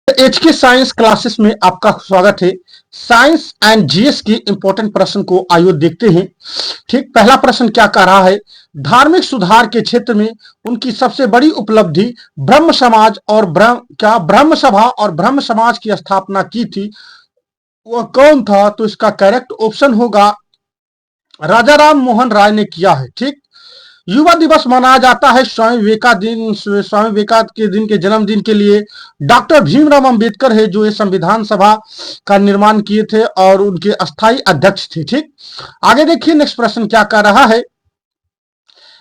HK science classes में आपका स्वागत है। साइंस एंड जीएस की इंपॉर्टेंट प्रश्न को आइए देखते हैं। ठीक, पहला प्रश्न क्या कह रहा है? धार्मिक सुधार के क्षेत्र में उनकी सबसे बड़ी उपलब्धि ब्रह्म समाज और ब्रह्म सभा और ब्रह्म समाज की स्थापना की थी, वह कौन था? तो इसका करेक्ट ऑप्शन होगा राजा राम मोहन राय ने किया है। ठीक, युवा दिवस मनाया जाता है स्वामी विवेकानंद के दिन के जन्मदिन के लिए। डॉक्टर भीमराव अंबेडकर है जो ये संविधान सभा का निर्माण किए थे और उनके अस्थायी अध्यक्ष थे। ठीक, आगे देखिए नेक्स्ट प्रश्न क्या कर रहा है।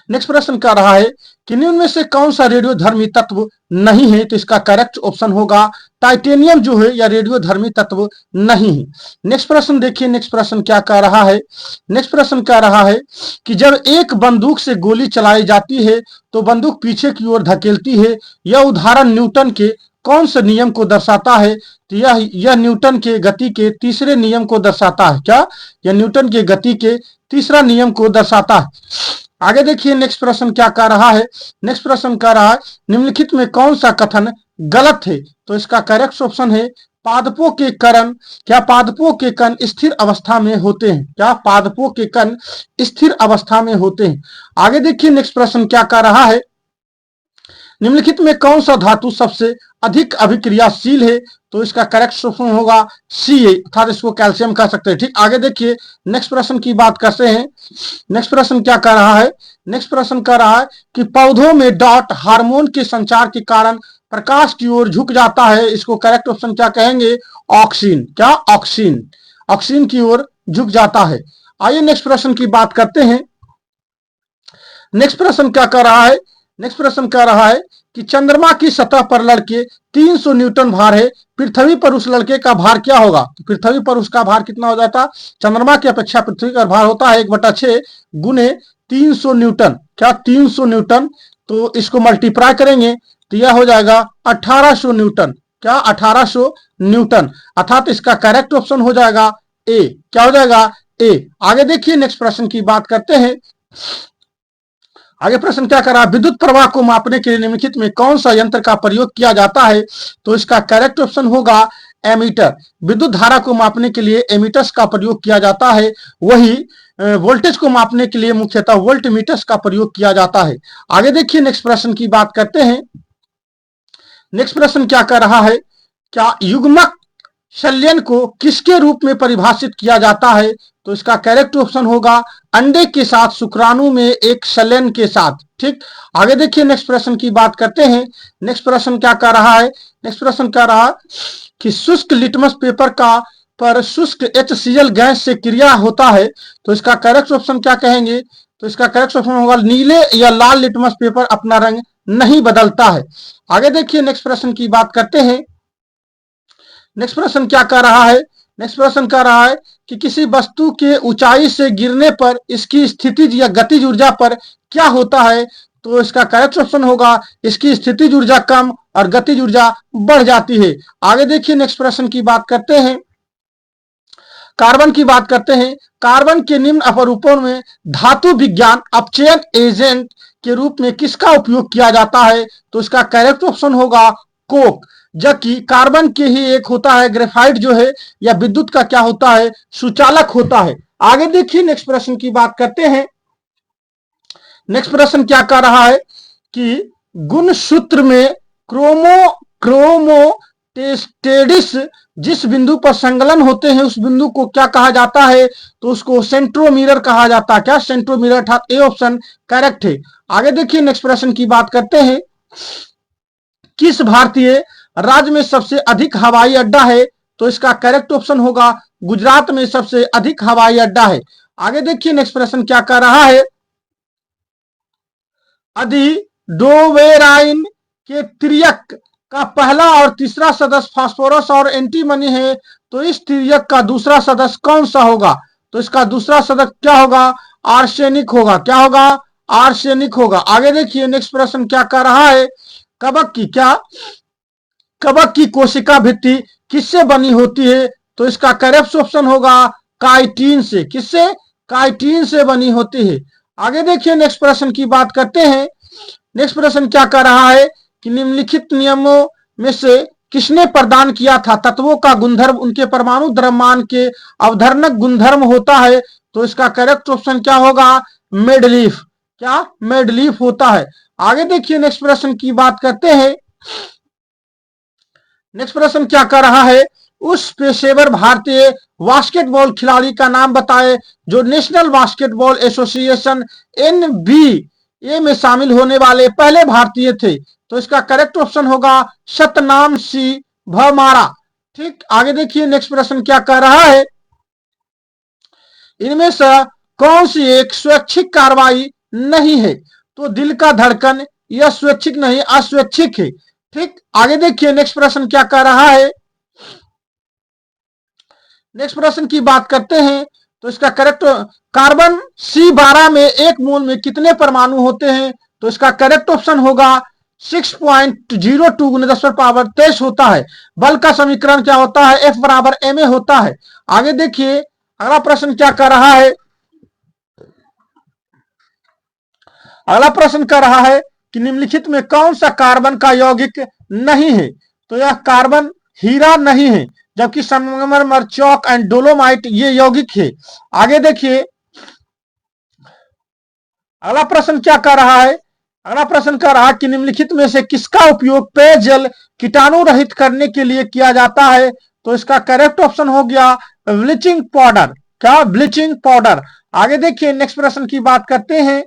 नेक्स्ट प्रश्न कर रहा है कि निम्न में से कौन सा रेडियो धर्मी तत्व नहीं है? तो इसका करेक्ट ऑप्शन होगा टाइटेनियम जो है या रेडियो धर्मी तत्व नहीं है। नेक्स्ट प्रश्न देखिए, नेक्स्ट प्रश्न क्या कह रहा है। नेक्स्ट प्रश्न कह रहा है कि जब एक बंदूक से गोली चलाई जाती है तो बंदूक पीछे की ओर धकेलती है, यह उदाहरण न्यूटन के कौन से नियम को दर्शाता है? तो यह न्यूटन के गति के तीसरे नियम को दर्शाता है। क्या यह न्यूटन के गति के तीसरा नियम को दर्शाता है? आगे देखिए नेक्स्ट प्रश्न क्या कह रहा है। नेक्स्ट प्रश्न कह रहा है निम्नलिखित में कौन सा कथन गलत है? तो इसका करेक्ट ऑप्शन है पादपों के कण, क्या पादपों के कण स्थिर अवस्था में होते हैं? क्या पादपों के कण स्थिर अवस्था में होते हैं? आगे देखिए नेक्स्ट प्रश्न क्या कह रहा है। निम्नलिखित में कौन सा धातु सबसे अधिक अभिक्रियाशील है? तो इसका करेक्ट ऑप्शन होगा सी, अर्थात इसको कैल्शियम कह सकते हैं। ठीक, आगे देखिए नेक्स्ट प्रश्न की बात करते हैं। नेक्स्ट प्रश्न क्या कह रहा है। नेक्स्ट प्रश्न कह रहा है कि पौधों में डॉट हार्मोन के संचार के कारण प्रकाश की ओर झुक जाता है, इसको करेक्ट ऑप्शन क्या कहेंगे? ऑक्सीन। क्या ऑक्सीन? ऑक्सीन की ओर झुक जाता है। आइए नेक्स्ट प्रश्न की बात करते हैं। नेक्स्ट प्रश्न क्या कर रहा है। नेक्स्ट प्रश्न कह रहा है कि चंद्रमा की सतह पर लड़के 300 न्यूटन भार है, पृथ्वी पर उस लड़के का भार क्या होगा? तो पृथ्वी पर उसका भार कितना हो जाता? चंद्रमा की अपेक्षा पृथ्वी का भार होता है 1/6 गुने 300 न्यूटन। क्या 300 न्यूटन? तो इसको मल्टीप्लाई करेंगे तो यह हो जाएगा 1800 न्यूटन। क्या 1800 न्यूटन? अर्थात इसका करेक्ट ऑप्शन हो जाएगा ए। क्या हो जाएगा? ए। आगे देखिए नेक्स्ट प्रश्न की बात करते हैं। आगे प्रश्न क्या कर रहा है, विद्युत प्रवाह को मापने के लिए निम्नलिखित में कौन सा यंत्र का प्रयोग किया जाता है? तो इसका करेक्ट ऑप्शन होगा एमीटर। विद्युत धारा को मापने के लिए एमीटर्स का प्रयोग किया जाता है, वही वोल्टेज को मापने के लिए मुख्यतः वोल्ट मीटर्स का प्रयोग किया जाता है। आगे देखिए नेक्स्ट प्रश्न की बात करते हैं। नेक्स्ट प्रश्न क्या कर रहा है, क्या युग्मक संलयन को किसके रूप में परिभाषित किया जाता है? तो इसका करेक्ट ऑप्शन होगा अंडे के साथ शुक्राणु में एक संलयन के साथ। ठीक, आगे देखिए नेक्स्ट प्रश्न की बात करते हैं। नेक्स्ट प्रश्न क्या कर रहा है। नेक्स्ट प्रश्न कह रहा है कि शुष्क लिटमस पेपर का पर शुष्क HCl गैस से क्रिया होता है, तो इसका करेक्ट ऑप्शन क्या कहेंगे? तो इसका करेक्ट ऑप्शन होगा नीले या लाल लिटमस पेपर अपना रंग नहीं बदलता है। आगे देखिए नेक्स्ट प्रश्न की बात करते हैं। नेक्स्ट प्रश्न क्या कर रहा है। नेक्स्ट प्रश्न कह रहा है कि किसी वस्तु के ऊंचाई से गिरने पर इसकी स्थितिज या गतिज ऊर्जा पर क्या होता है? तो इसका करेक्ट ऑप्शन होगा इसकी स्थितिज ऊर्जा कम और गतिज ऊर्जा बढ़ जाती है। आगे देखिए नेक्स्ट प्रश्न की बात करते हैं। कार्बन की बात करते हैं। कार्बन के निम्न अपरूपों में धातु विज्ञान अपचयन एजेंट के रूप में किसका उपयोग किया जाता है? तो इसका करेक्ट ऑप्शन होगा कोक। जबकि कार्बन के ही एक होता है ग्रेफाइट जो है या विद्युत का क्या होता है? सुचालक होता है। आगे देखिए नेक्स्ट प्रश्न की बात करते हैं। नेक्स्ट प्रश्न क्या कह रहा है कि गुणसूत्र में क्रोमोटेस्टेडिस जिस बिंदु पर संकलन होते हैं उस बिंदु को क्या कहा जाता है? तो उसको सेंट्रोमीटर कहा जाता है। क्या सेंट्रोमीटर? अर्थात ए ऑप्शन करेक्ट है। आगे देखिए नेक्स्ट प्रश्न की बात करते हैं। किस भारतीय राज्य में सबसे अधिक हवाई अड्डा है? तो इसका करेक्ट ऑप्शन होगा गुजरात में सबसे अधिक हवाई अड्डा है। आगे देखिए नेक्स्ट प्रश्न क्या कह रहा है। अधिडोवेराइन के त्रियक का पहला और तीसरा सदस्य फास्फोरस और एंटीमनी है, तो इस त्रियक का दूसरा सदस्य कौन सा होगा? तो इसका दूसरा सदस्य क्या होगा? आर्सेनिक होगा। क्या होगा? आर्सेनिक होगा। आगे देखिए नेक्स्ट प्रश्न क्या कह रहा है। कवक की कोशिका भित्ति किससे बनी होती है? तो इसका करेक्ट ऑप्शन होगा काइटिन से। किससे? काइटिन से बनी होती है। आगे देखिए नेक्स्ट प्रश्न की बात करते हैं। नेक्स्ट प्रश्न क्या कह रहा है कि निम्नलिखित नियमों में से किसने प्रदान किया था? तत्वों का गुणधर्म उनके परमाणु द्रव्यमान के अवधारणक गुणधर्म होता है। तो इसका करेक्ट ऑप्शन क्या होगा? मेडलीफ। क्या? मेडलीफ होता है। आगे देखिए नेक्स्ट प्रश्न की बात करते हैं। नेक्स्ट प्रश्न क्या कर रहा है? उस पेशेवर भारतीय बास्केटबॉल खिलाड़ी का नाम बताएं जो नेशनल बास्केटबॉल एसोसिएशन NBA में शामिल होने वाले पहले भारतीय थे। तो इसका करेक्ट ऑप्शन होगा सतनाम सिंह भमारा। ठीक, आगे देखिए नेक्स्ट प्रश्न क्या कर रहा है? इनमें से कौन सी एक स्वैच्छिक कार्रवाई नहीं है? तो दिल का धड़कन यह स्वैच्छिक नहीं, अस्वैच्छिक है। ठीक, आगे देखिए नेक्स्ट प्रश्न क्या कर रहा है? नेक्स्ट प्रश्न की बात करते हैं। तो इसका करेक्ट, कार्बन C12 में एक मोल में कितने परमाणु होते हैं? तो इसका करेक्ट ऑप्शन होगा 6.02 × 10⁻23 होता है। बल का समीकरण क्या होता है? F बराबर ma होता है। आगे देखिए अगला प्रश्न क्या कर रहा है? अगला प्रश्न कर रहा है कि निम्नलिखित में कौन सा कार्बन का यौगिक नहीं है? तो यह कार्बन हीरा नहीं है, जबकि संगमरमर, चौक एंड डोलोमाइट ये यौगिक है। आगे देखिए अगला प्रश्न क्या कर रहा है? अगला प्रश्न कर रहा है कि निम्नलिखित में से किसका उपयोग पेयजल कीटाणु रहित करने के लिए किया जाता है? तो इसका करेक्ट ऑप्शन हो गया ब्लीचिंग पाउडर। क्या? Bleaching powder. आगे देखिए नेक्स्ट प्रश्न की बात करते हैं।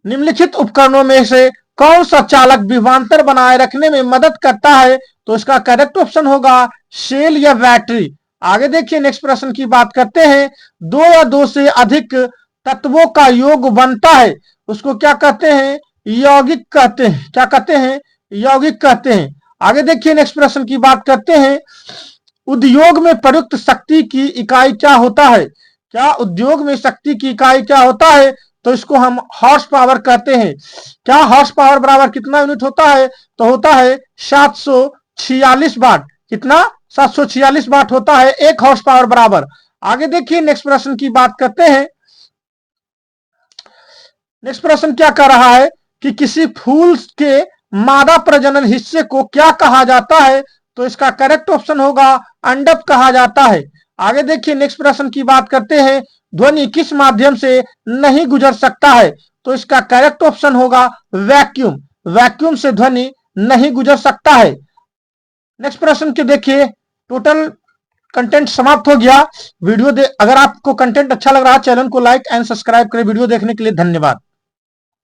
निम्नलिखित उपकरणों में से कौन सा चालक विभवांतर बनाए रखने में मदद करता है? तो इसका करेक्ट ऑप्शन होगा सेल या बैटरी। आगे देखिए नेक्स्ट प्रश्न की बात करते हैं। दो या दो से अधिक तत्वों का योग बनता है, उसको क्या कहते हैं? यौगिक कहते हैं। क्या कहते हैं? यौगिक कहते हैं। आगे देखिए नेक्स्ट प्रश्न की बात करते हैं। उद्योग में प्रयुक्त शक्ति की इकाई क्या होता है? क्या? उद्योग में शक्ति की इकाई क्या होता है? तो इसको हम हॉर्स पावर कहते हैं। क्या? हॉर्स पावर बराबर कितना यूनिट होता है? तो होता है 746 वाट। कितना? 746 वाट होता है एक हॉर्स पावर बराबर। आगे देखिए नेक्स्ट प्रश्न की बात करते हैं। नेक्स्ट प्रश्न क्या कर रहा है कि किसी फूल के मादा प्रजनन हिस्से को क्या कहा जाता है? तो इसका करेक्ट ऑप्शन होगा अंडक कहा जाता है। आगे देखिए नेक्स्ट प्रश्न की बात करते हैं। ध्वनि किस माध्यम से नहीं गुजर सकता है? तो इसका करेक्ट ऑप्शन होगा वैक्यूम। वैक्यूम से ध्वनि नहीं गुजर सकता है। नेक्स्ट प्रश्न के देखिए टोटल कंटेंट समाप्त हो गया। अगर आपको कंटेंट अच्छा लग रहा है चैनल को लाइक एंड सब्सक्राइब करें। वीडियो देखने के लिए धन्यवाद।